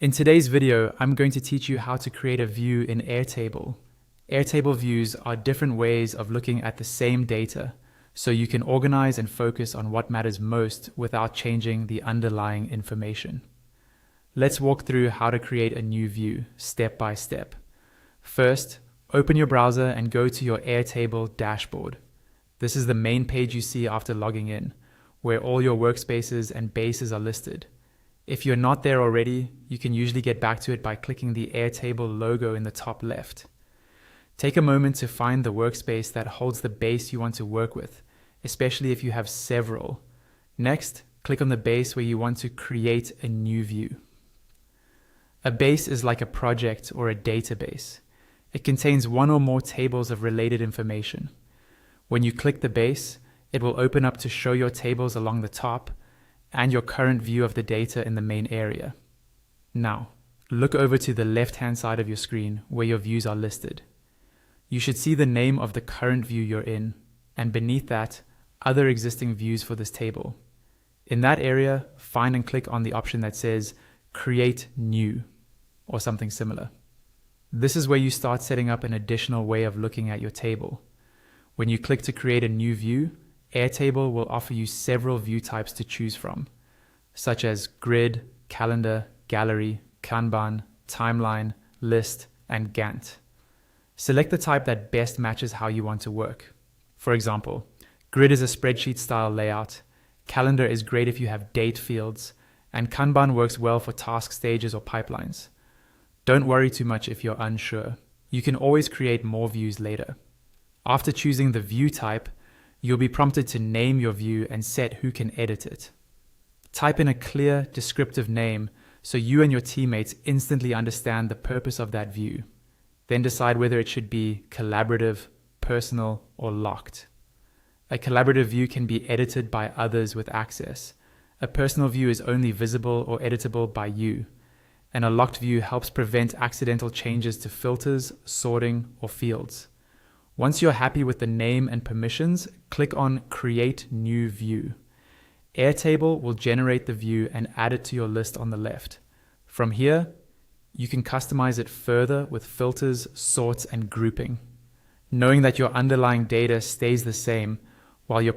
In today's video, I'm going to teach you how to create a view in Airtable. Airtable views are different ways of looking at the same data, so you can organize and focus on what matters most without changing the underlying information. Let's walk through how to create a new view, step by step. First, open your browser and go to your Airtable dashboard. This is the main page you see after logging in, where all your workspaces and bases are listed. If you're not there already, you can usually get back to it by clicking the Airtable logo in the top left. Take a moment to find the workspace that holds the base you want to work with, especially if you have several. Next, click on the base where you want to create a new view. A base is like a project or a database. It contains one or more tables of related information. When you click the base, it will open up to show your tables along the top and your current view of the data in the main area. Now, look over to the left-hand side of your screen where your views are listed. You should see the name of the current view you're in, and beneath that, other existing views for this table. In that area, find and click on the option that says Create New, or something similar. This is where you start setting up an additional way of looking at your table. When you click to create a new view, Airtable will offer you several view types to choose from, such as grid, calendar, gallery, Kanban, timeline, list, and Gantt. Select the type that best matches how you want to work. For example, grid is a spreadsheet style layout, calendar is great if you have date fields, and Kanban works well for task stages or pipelines. Don't worry too much if you're unsure. You can always create more views later. After choosing the view type, you'll be prompted to name your view and set who can edit it. Type in a clear, descriptive name so you and your teammates instantly understand the purpose of that view. Then decide whether it should be collaborative, personal, or locked. A collaborative view can be edited by others with access. A personal view is only visible or editable by you. And a locked view helps prevent accidental changes to filters, sorting, or fields. Once you're happy with the name and permissions, click on Create New View. Airtable will generate the view and add it to your list on the left. From here, you can customize it further with filters, sorts, and grouping. Knowing that your underlying data stays the same while your